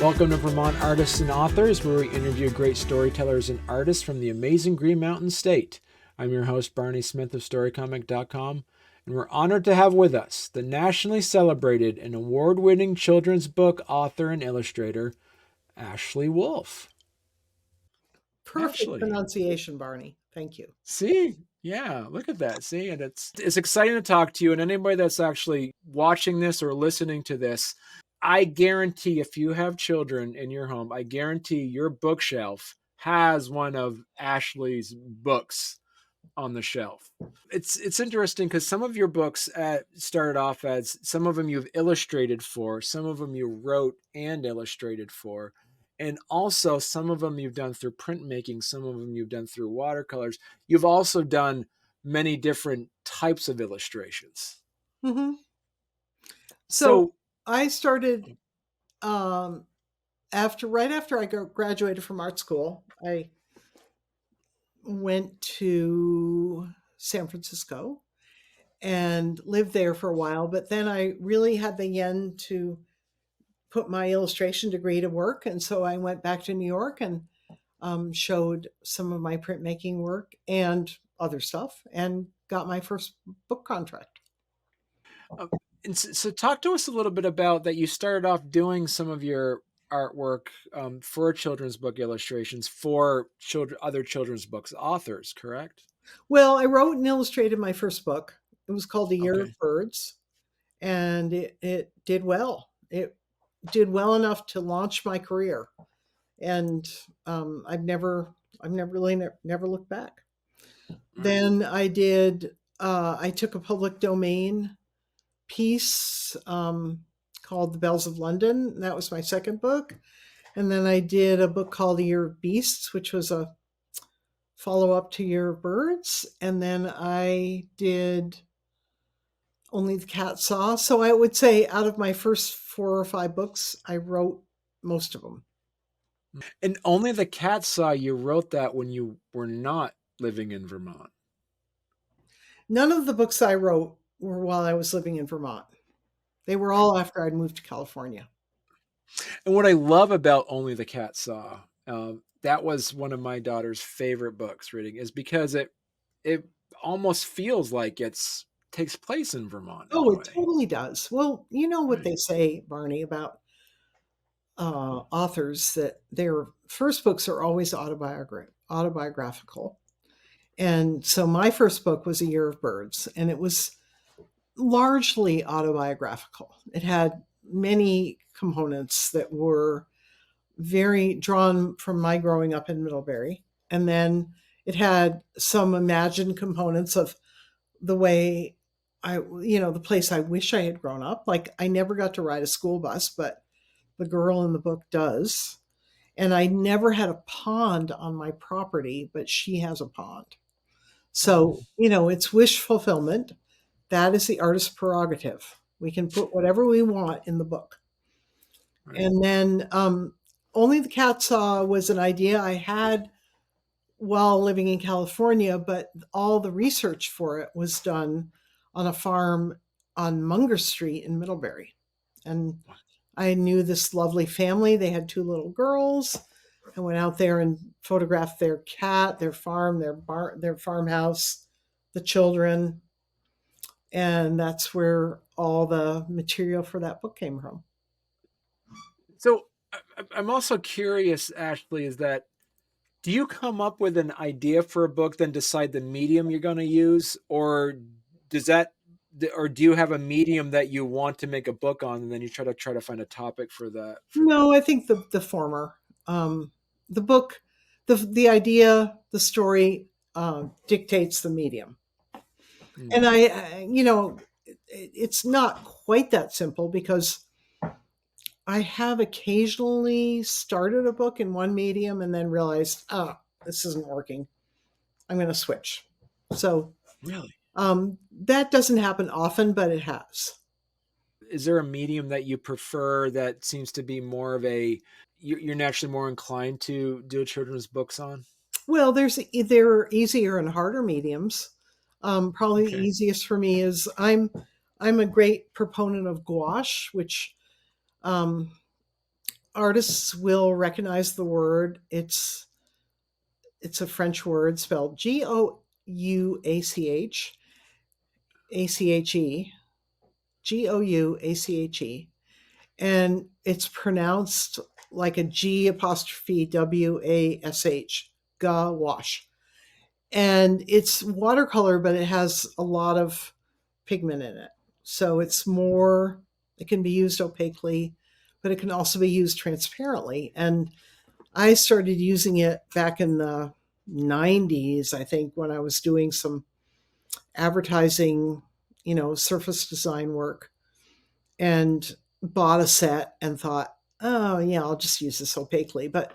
Welcome to Vermont Artists and Authors, where we interview great storytellers and artists from the amazing Green Mountain State. I'm your host, Barney Smith of Storycomic.com, and we're honored to have with us the nationally celebrated and award-winning children's book author and illustrator, Ashley Wolff. Perfect Ashley. pronunciation, Barney. Thank you. See? Yeah, look at that. See, and it's exciting to talk to you, and anybody that's actually watching this or listening to this, I guarantee if you have children in your home, I guarantee your bookshelf has one of Ashley's books on the shelf. It's interesting because some of your books started off as, some of them you've illustrated for, some of them you wrote and illustrated for, and also some of them you've done through printmaking, some of them you've done through watercolors. You've also done many different types of illustrations. Mm-hmm. So I started right after I graduated from art school. I went to San Francisco and lived there for a while, but then I really had the yen to put my illustration degree to work, and so I went back to New York and showed some of my printmaking work and other stuff, and got my first book contract. And so talk to us a little bit about that. You started off doing some of your artwork for children's book illustrations for other children's books authors, correct? Well, I wrote and illustrated my first book. It was called A Year of Birds, and it did well. It did well enough to launch my career, and I've never looked back. Then I took a public domain piece called The Bells of London. That was my second book. And then I did a book called A Year of Beasts, which was a follow-up to Year of Birds. And then I did Only the Cat Saw. So I would say out of my first 4 or 5 books, I wrote most of them. And Only the Cat Saw, you wrote that when you were not living in Vermont. None of the books I wrote were while I was living in Vermont. They were all after I'd moved to California. And what I love about Only the Cat Saw, that was one of my daughter's favorite books reading, is because it almost feels like it's takes place in Vermont. Oh, it totally does. Well, you know what they say, Barney, about authors, that their first books are always autobiographical. And so my first book was A Year of Birds, and it was largely autobiographical. It had many components that were very drawn from my growing up in Middlebury. And then it had some imagined components of the way the place I wish I had grown up. Like, I never got to ride a school bus, but the girl in the book does. And I never had a pond on my property, but she has a pond. So, it's wish fulfillment. That is the artist's prerogative. We can put whatever we want in the book. Right. And then Only the Cat Saw was an idea I had while living in California, but all the research for it was done on a farm on Munger Street in Middlebury. And I knew this lovely family. They had 2 little girls. I went out there and photographed their cat, their farm, their farmhouse, the children. And that's where all the material for that book came from. So I'm also curious, Ashley, is that, do you come up with an idea for a book, then decide the medium you're going to use? Or do you have a medium that you want to make a book on, and then you try to find a topic for that? No, I think the former. The book, the idea, the story dictates the medium. And it's not quite that simple, because I have occasionally started a book in one medium and then realized, this isn't working. I'm going to switch. So really, that doesn't happen often, but it has. Is there a medium that you prefer that seems to be more of you're naturally more inclined to do children's books on? Well, there are easier and harder mediums. Probably the easiest for me is I'm a great proponent of gouache, which artists will recognize the word. It's a French word spelled Gouache, Gouache, and it's pronounced like a G apostrophe WASH, gouache. And it's watercolor, but it has a lot of pigment in it. So it can be used opaquely, but it can also be used transparently. And I started using it back in the 90s, I think, when I was doing some advertising, surface design work, and bought a set and thought, oh, yeah, I'll just use this opaquely. But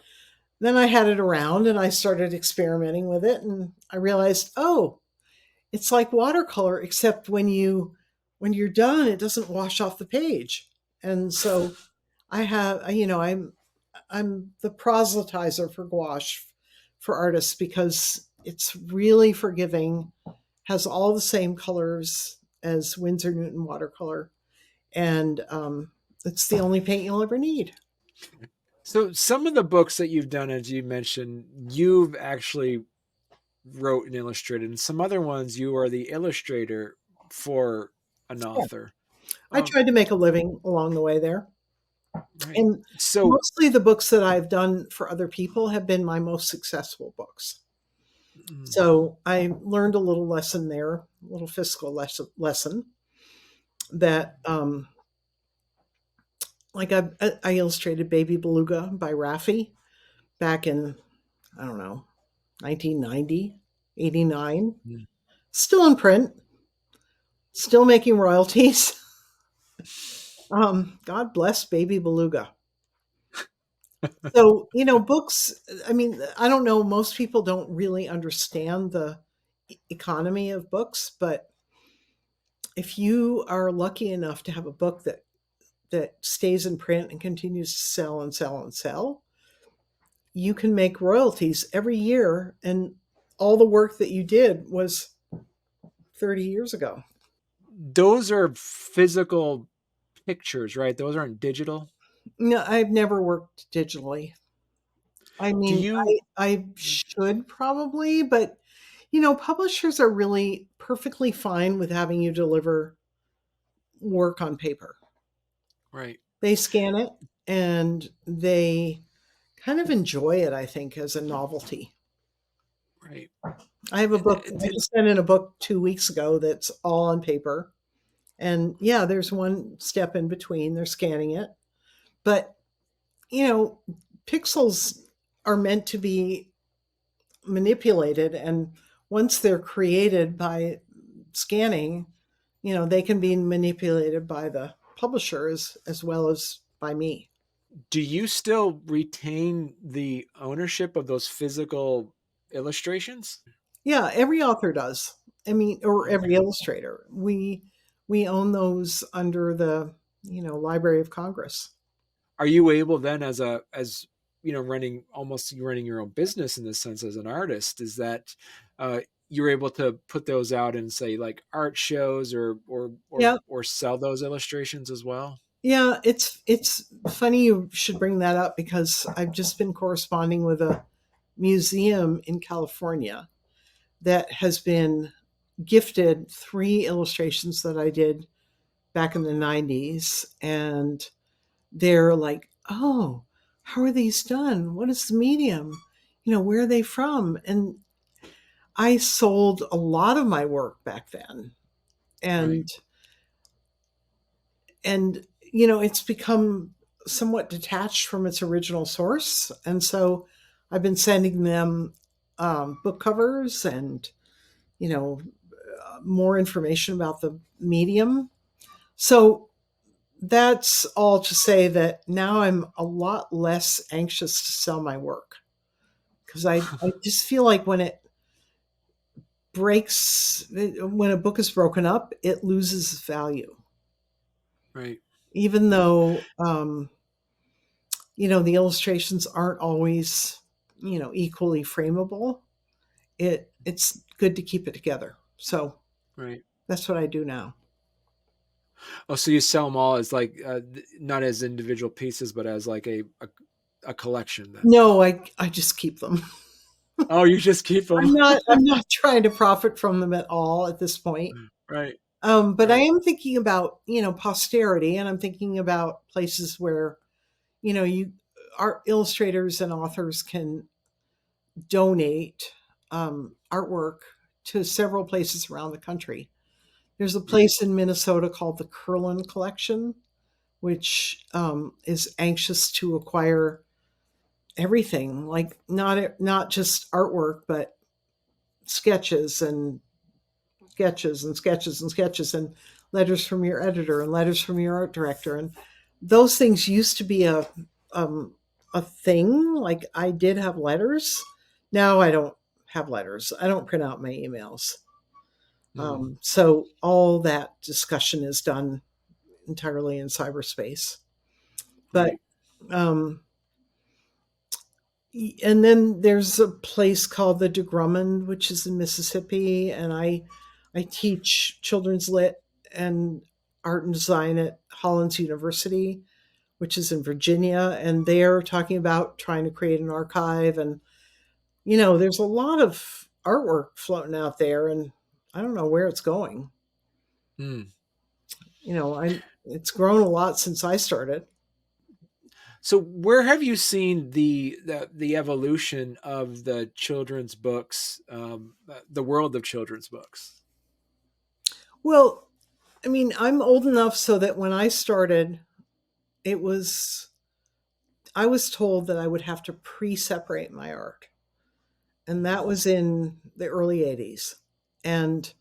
then I had it around and I started experimenting with it, and I realized, oh, it's like watercolor, except when you're done, it doesn't wash off the page. And so I'm the proselytizer for gouache for artists because it's really forgiving, has all the same colors as Winsor Newton watercolor, and it's the only paint you'll ever need. So some of the books that you've done, as you mentioned, you've actually wrote and illustrated, and some other ones you are the illustrator for an Yeah. author. I tried to make a living along the way there. Right. And So, mostly the books that I've done for other people have been my most successful books. mm, So I learned a little lesson there, a little fiscal lesson that, like I illustrated Baby Beluga by Raffi back in, I don't know, 1990, 89. mm. Still in print, still making royalties. God bless Baby Beluga. So, books, I mean, I don't know, most people don't really understand the economy of books, but if you are lucky enough to have a book that stays in print and continues to sell and sell and sell, you can make royalties every year, and all the work that you did was 30 years ago. Those are physical pictures, right? Those aren't digital. No, I've never worked digitally. I Do mean, you? I should probably, but publishers are really perfectly fine with having you deliver work on paper. Right, They scan it and they kind of enjoy it, I think, as a novelty. right. I have a book, I just sent in a book 2 weeks ago that's all on paper. And yeah, there's one step in between, they're scanning it. But, you know, pixels are meant to be manipulated. And once they're created by scanning, they can be manipulated by the publishers as well as by me. Do you still retain the ownership of those physical illustrations? Yeah, every author does. I mean, or every Okay. illustrator. We own those under the, Library of Congress. Are you able then, as running, almost you running your own business in this sense as an artist, is that you're able to put those out and say like art shows Yeah. or sell those illustrations as well? Yeah, it's funny you should bring that up because I've just been corresponding with a museum in California that has been gifted 3 illustrations that I did back in the 90s, and they're like, "Oh, how are these done? What is the medium? Where are they from?" And I sold a lot of my work back then. Right. And it's become somewhat detached from its original source. And so I've been sending them book covers and, you know, more information about the medium. So that's all to say that now I'm a lot less anxious to sell my work because I just feel like when a book is broken up, it loses value. Right. Even though, the illustrations aren't always, equally frameable, it's good to keep it together. So Right. that's what I do now. Oh, so you sell them all as like not as individual pieces, but as like a collection then. No, I just keep them. Oh, you just keep them. I'm not trying to profit from them at all at this point. Right, But I right. am thinking about, posterity, and I'm thinking about places where, you art illustrators and authors can donate artwork to several places around the country. There's a Right. place in Minnesota called the Curlin Collection, which is anxious to acquire everything, like not just artwork, but sketches and sketches and sketches and sketches and letters from your editor and letters from your art director. And those things used to be a thing. Like I did have letters. Now I don't have letters. I don't print out my emails. Mm, So all that discussion is done entirely in cyberspace. But right. um, and then there's a place called the DeGrummond, which is in Mississippi, and I teach children's lit and art and design at Hollins University, which is in Virginia, and they're talking about trying to create an archive. And there's a lot of artwork floating out there, and I don't know where it's going. Mm. I It's grown a lot since I started. So where have you seen the evolution of the children's books, the world of children's books? Well, I mean, I'm old enough so that when I started, it was I was told that I would have to pre-separate my art. And that was in the early 80s. And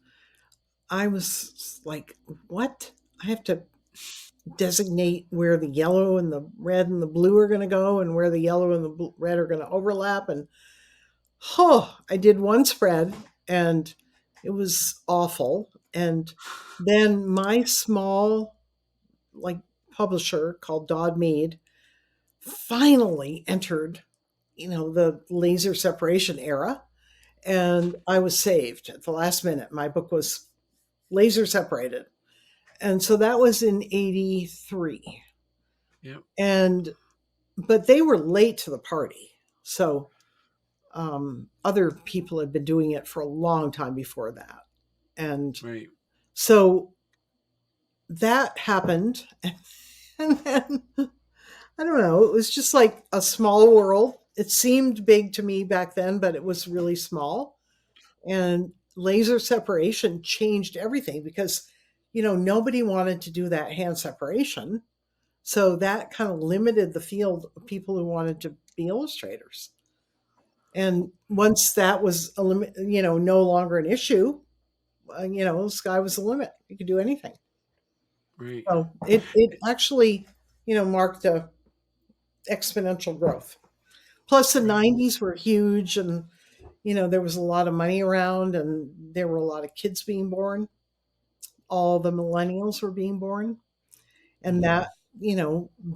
I was like, what? I have to designate where the yellow and the red and the blue are going to go and where the yellow and the red are going to overlap. And I did one spread and it was awful. And then my small like publisher called Dodd Mead finally entered, the laser separation era, and I was saved at the last minute. My book was laser separated. And so that was in 83. Yep. And but they were late to the party. So other people had been doing it for a long time before that. And Right. so that happened. And then I don't know, it was just like a small world. It seemed big to me back then, but it was really small. And laser separation changed everything because, nobody wanted to do that hand separation. So that kind of limited the field of people who wanted to be illustrators. And once that was, no longer an issue, the sky was the limit. You could do anything. Right. So it actually, marked a exponential growth. Plus, the Right. 90s were huge, and there was a lot of money around, and there were a lot of kids being born. All the millennials were being born, and Mm. that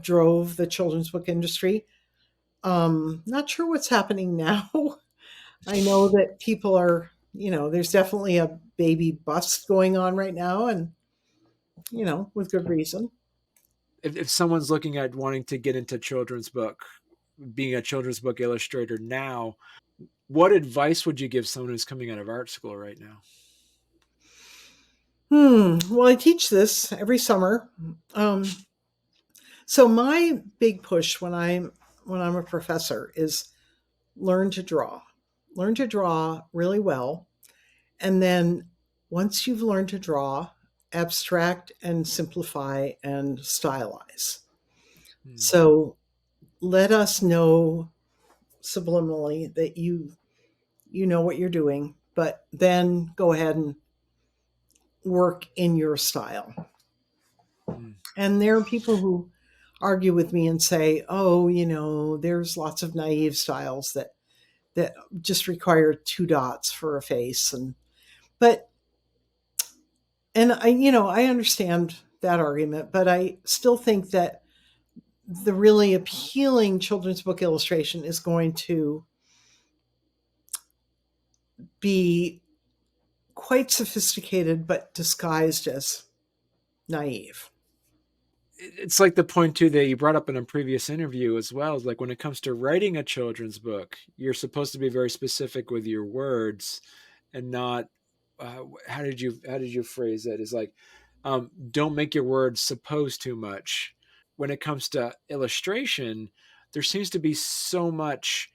drove the children's book industry. Not sure what's happening now. I know that people are, there's definitely a baby bust going on right now, and with good reason. If someone's looking at wanting to get into children's book, being a children's book illustrator now, what advice would you give someone who's coming out of art school right now? Well, I teach this every summer. Um, so my big push when I'm a professor is learn to draw. Learn to draw really well. And then once you've learned to draw, abstract and simplify and stylize. Mm. So let us know subliminally that you know what you're doing, but then go ahead and work in your style. Mm. And there are people who argue with me and say, "Oh, there's lots of naive styles that just require two dots for a face." But I understand that argument, but I still think that the really appealing children's book illustration is going to be quite sophisticated but disguised as naive. It's like the point too that you brought up in a previous interview as well. Is like when it comes to writing a children's book, you're supposed to be very specific with your words, and not how did you phrase it? Is like don't make your words suppose too much. When it comes to illustration, there seems to be so much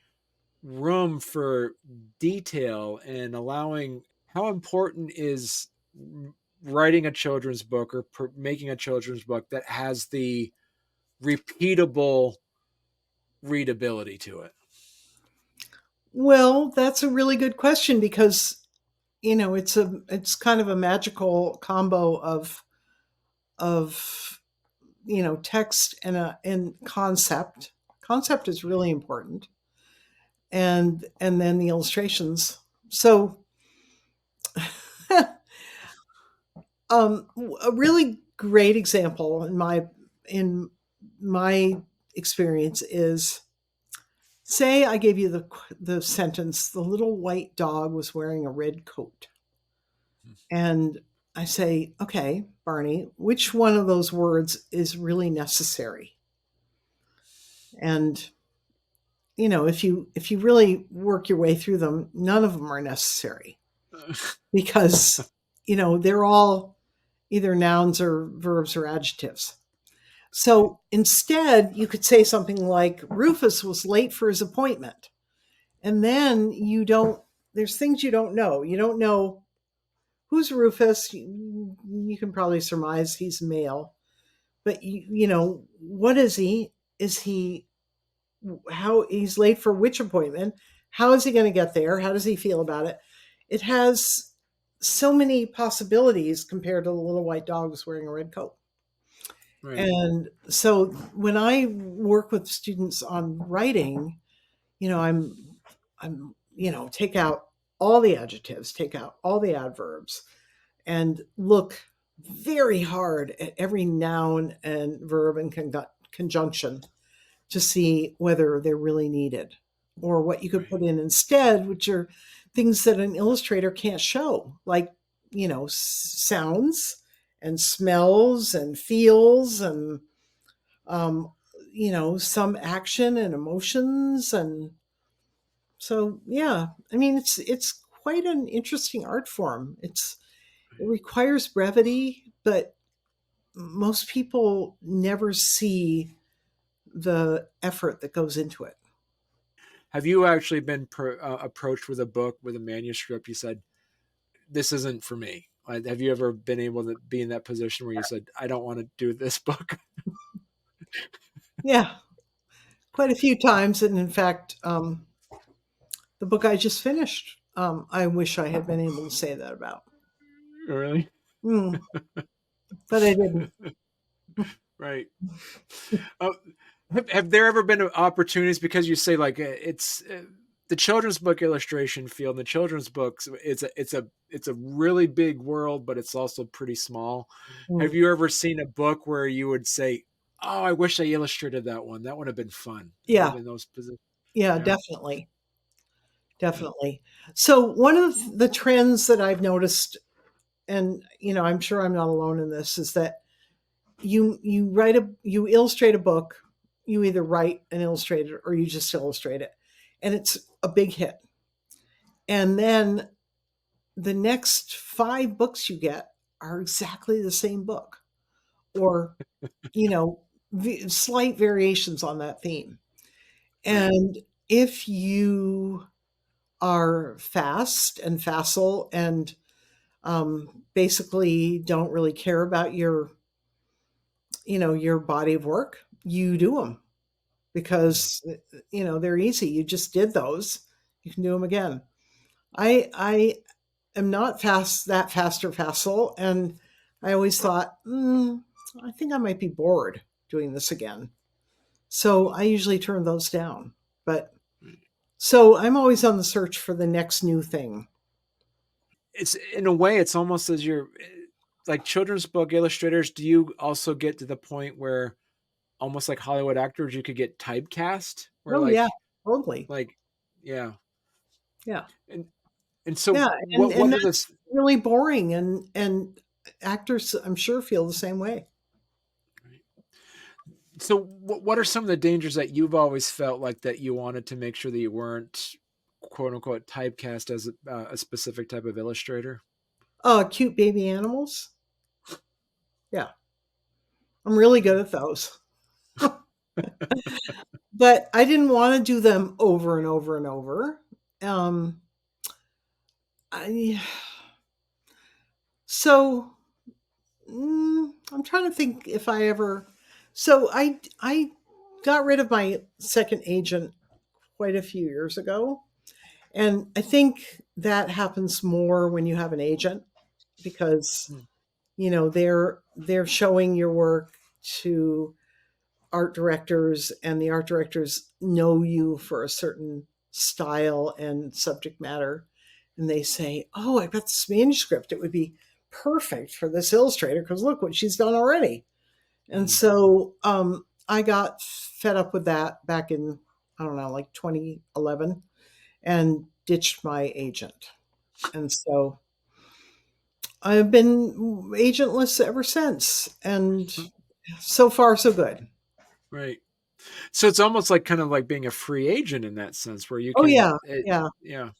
room for detail and allowing. How important is writing a children's book or making a children's book that has the repeatable readability to it? Well, that's a really good question because it's kind of a magical combo of text and concept. Concept is really important, and then the illustrations. So, a really great example in my experience is, say I gave you the sentence, the little white dog was wearing a red coat. And I say, okay, Barney, which one of those words is really necessary? And if you really work your way through them, none of them are necessary because they're all either nouns or verbs or adjectives. So instead, you could say something like Rufus was late for his appointment. And then there's things you don't know. You don't know who's Rufus. You can probably surmise he's male. But what is he? Is he how he's late for which appointment? How is he going to get there? How does he feel about it? It has so many possibilities compared to the little white dogs wearing a red coat. Right. And so when I work with students on writing, I'm take out all the adjectives, take out all the adverbs, and look very hard at every noun and verb and conjunction to see whether they're really needed or what you could put in instead, which are things that an illustrator can't show, like, sounds and smells and feels and, some action and emotions. And so, yeah, I mean, it's quite an interesting art form. It requires brevity, but most people never see the effort that goes into it. Have you actually been approached with a book, with a manuscript? You said, this isn't for me. Have you ever been able to be in that position where you said, I don't want to do this book? Yeah, quite a few times. And in fact, the book I just finished, I wish I had been able to say that about. Really? Mm, but I didn't. Right. Uh, have there ever been opportunities, because you say like it's the children's book illustration field, and the children's books, it's a really big world, but it's also pretty small. Have Mm, you ever seen a book where you would say, oh, I wish I illustrated that one, that would have been fun? Have you yeah, been in those positions? yeah, Yeah. definitely. Definitely. So one of the trends that I've noticed, and I'm sure I'm not alone in this, is that you illustrate a book, you either write and illustrate it or you just illustrate it, and it's a big hit. And then the next 5 books you get are exactly the same book, or slight variations on that theme. Right. And if you are fast and facile and basically don't really care about your body of work, you do them because they're easy. You just did those, you can do them again. I am not fast or facile, and I always thought, I think I might be bored doing this again. So I usually turn those down. But so I'm always on the search for the next new thing. It's, in a way, it's almost as you're like children's book illustrators. Do you also get to the point where, almost like Hollywood actors, you could get typecast, where Oh yeah, totally. like, yeah. Yeah. And so Yeah, and what are the that's really boring, and actors, I'm sure, feel the same way. Right. So, what are some of the dangers that you've always felt like that you wanted to make sure that you weren't quote unquote typecast as a specific type of illustrator? Oh, cute baby animals. Yeah, I'm really good at those. But I didn't want to do them over and over and over. Um, I, so I'm trying to think if I ever. So I got rid of my second agent quite a few years ago, and I think that happens more when you have an agent because Hmm. they're showing your work to art directors, and the art directors know you for a certain style and subject matter, and they say, "Oh, I've got this manuscript. It would be perfect for this illustrator because look what she's done already." And Hmm. so I got fed up with that back in, I don't know, like 2011, and ditched my agent. And so I've been agentless ever since. And so far, so good. Right. So it's almost like kind of like being a free agent in that sense, where you Oh, can, yeah. Yeah. yeah.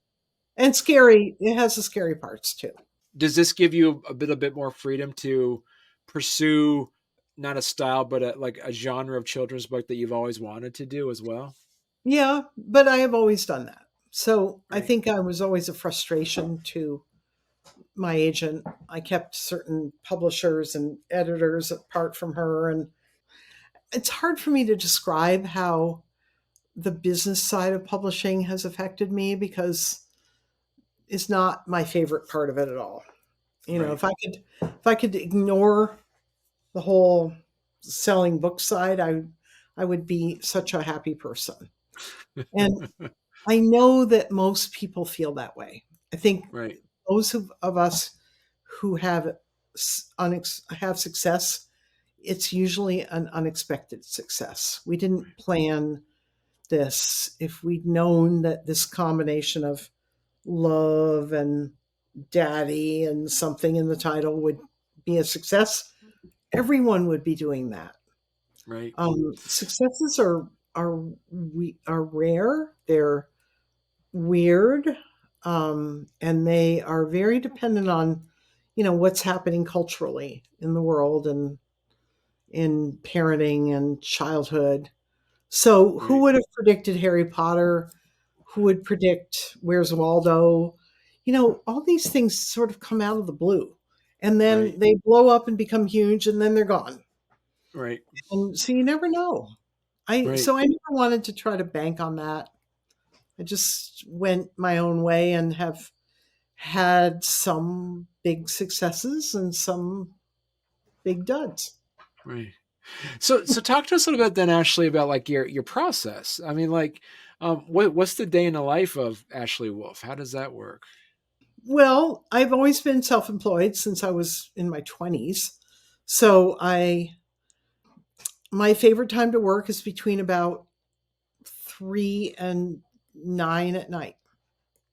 And scary. It has the scary parts too. Does this give you a bit more freedom to pursue not a style, but like a genre of children's book that you've always wanted to do as well? Yeah. But I have always done that. So I Right. think I was always a frustration to my agent. I kept certain publishers and editors apart from her. And it's hard for me to describe how the business side of publishing has affected me because it's not my favorite part of it at all. Right. If I could ignore the whole selling book side, I would be such a happy person. And I know that most people feel that way. I think Right. those of us who have success, it's usually an unexpected success. We didn't plan this. If we'd known that this combination of love and daddy and something in the title would be a success, everyone would be doing that. Right. Successes are rare. They're weird, and they are very dependent on what's happening culturally in the world and in parenting and childhood. So, who Right. would have predicted Harry Potter? Who would predict Where's Waldo? All these things sort of come out of the blue, and then Right. they blow up and become huge, and then they're gone. Right. And so you never know. I Right. so I never wanted to try to bank on that. I just went my own way and have had some big successes and some big duds. Right. So talk to us a little bit then, Ashley, about like your process. I mean, like, what's the day in the life of Ashley Wolff? How does that work? Well, I've always been self-employed since I was in my 20s. So I my favorite time to work is between about 3 and 9 at night.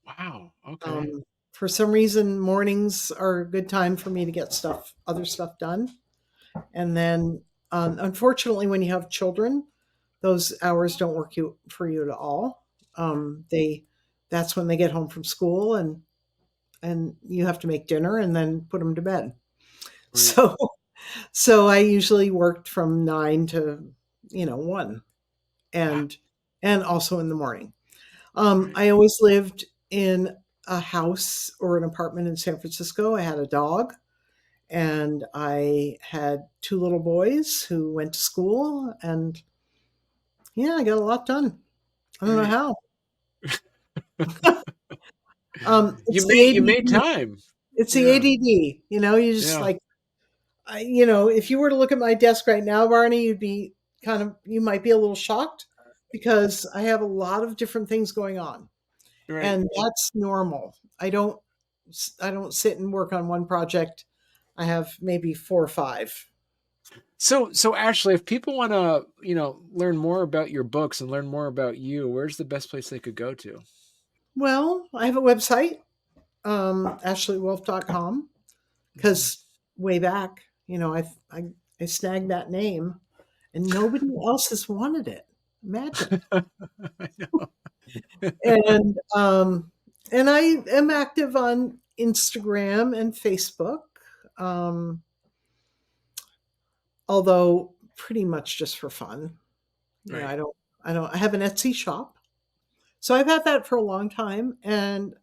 Wow. Okay. Um, for some reason, mornings are a good time for me to get other stuff done. And then, unfortunately, when you have children, those hours don't work for you at all. They That's when they get home from school, and you have to make dinner and then put them to bed. Right. So so I usually worked from 9 to 1, Wow. and also in the morning. Right. I always lived in a house or an apartment in San Francisco. I had a dog, and I had two little boys who went to school, and yeah, I got a lot done. I don't know Right. how. It's the You made ADD. time. It's the Yeah. ADD. You just Yeah. like, if you were to look at my desk right now, Barney, you might be a little shocked because I have a lot of different things going on, Right. and that's normal. I don't sit and work on one project. I have maybe four or five. So Ashley, if people want to, learn more about your books and learn more about you, where's the best place they could go to? Well, I have a website, ashleywolf.com, Mhm. because way back. I snagged that name, and nobody else has wanted it. Imagine. I know. And I am active on Instagram and Facebook, um, although pretty much just for fun. Right. I have an Etsy shop, so I've had that for a long time, and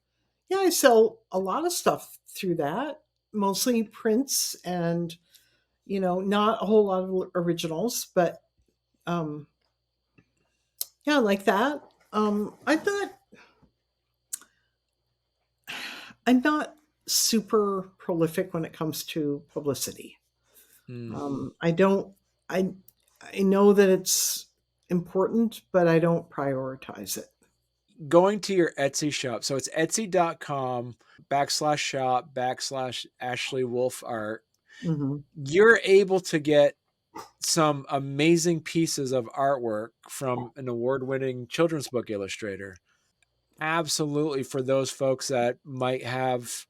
yeah, I sell a lot of stuff through that, mostly prints and not a whole lot of originals, but um, yeah, like that. I'm not super prolific when it comes to publicity. Mm. I don't. I I know that it's important, but I don't prioritize it. Going to your Etsy shop. So it's etsy.com/shop/Ashley Wolff art. Hmm. You're able to get some amazing pieces of artwork from an award-winning children's book illustrator. Absolutely, for those folks that might have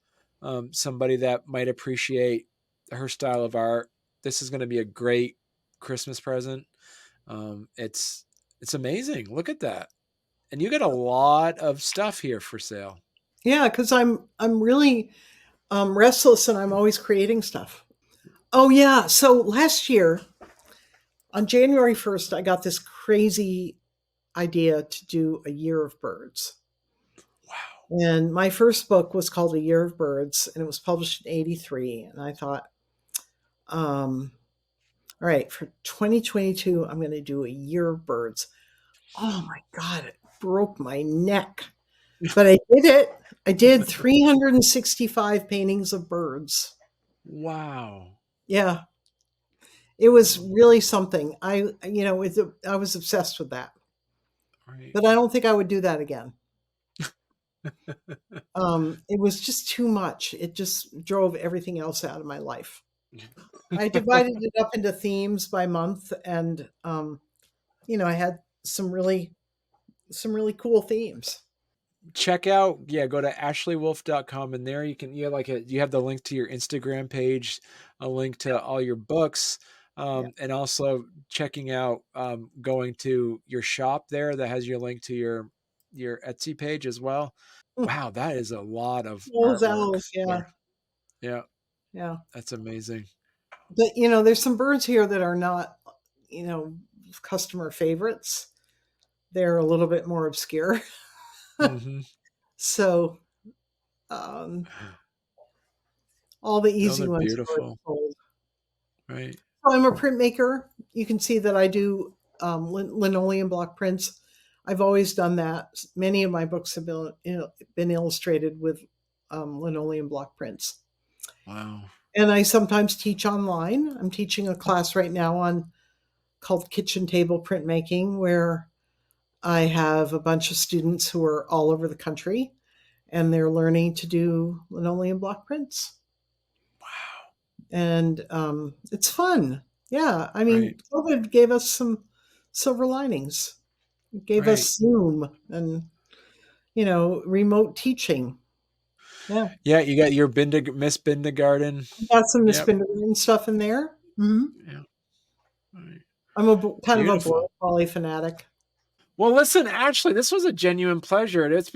somebody that might appreciate her style of art, this is going to be a great Christmas present. It's amazing. Look at that, and you get a lot of stuff here for sale. Yeah, because I'm really restless, and I'm always creating stuff. Oh yeah, so last year on January 1st, I got this crazy idea to do a year of birds. Wow. And my first book was called A Year of Birds, and it was published in '83. And I thought, um, all right, for 2022, I'm going to do A Year of Birds. Oh my God, it broke my neck. But I did it. I did 365 paintings of birds. Wow. Yeah, it was really something. I was obsessed with that. Right. But I don't think I would do that again. It was just too much. It just drove everything else out of my life. I divided it up into themes by month, and I had some really cool themes. Check out, yeah, go to ashleywolff.com, and there you have the link to your Instagram page, a link to all your books, Yeah. and also checking out going to your shop there that has your link to your Etsy page as well. Wow, that is a lot of Those artwork owls, yeah, there. Yeah, yeah. that's amazing. But there's some birds here that are not, you know, customer favorites. They're a little bit more obscure. Hmm. So um, all the Oh, easy they're ones are already beautiful. sold. Right. So I'm a printmaker. You can see that I do linoleum block prints. I've always done that. Many of my books have been illustrated with linoleum block prints. Wow. And I sometimes teach online. I'm teaching a class right now called Kitchen Table Printmaking, where I have a bunch of students who are all over the country, and they're learning to do linoleum block prints. Wow. And it's fun. Yeah, I Right. mean, COVID gave us some silver linings. It gave Right. us Zoom and remote teaching. Yeah, Yeah, you got your Miss Bindergarten. got some Miss Yep. Bindergarten stuff in there. Hmm. Yeah. Right. I'm kind of a border Beautiful. collie fanatic. Well, listen, Ashley, this was a genuine pleasure. I've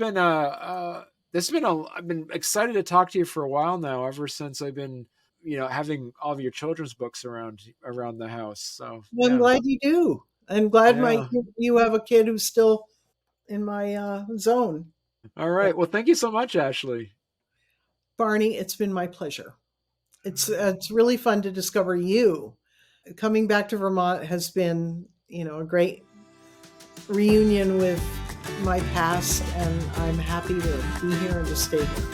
been excited to talk to you for a while now, ever since I've been, having all of your children's books around the house. So I'm yeah, glad you do. I'm glad yeah. you have a kid who's still in my zone. All right. Well, thank you so much, Ashley. Barney, it's been my pleasure. It's really fun to discover you. Coming back to Vermont has been, a great reunion with my past, and I'm happy to be here and to stay here.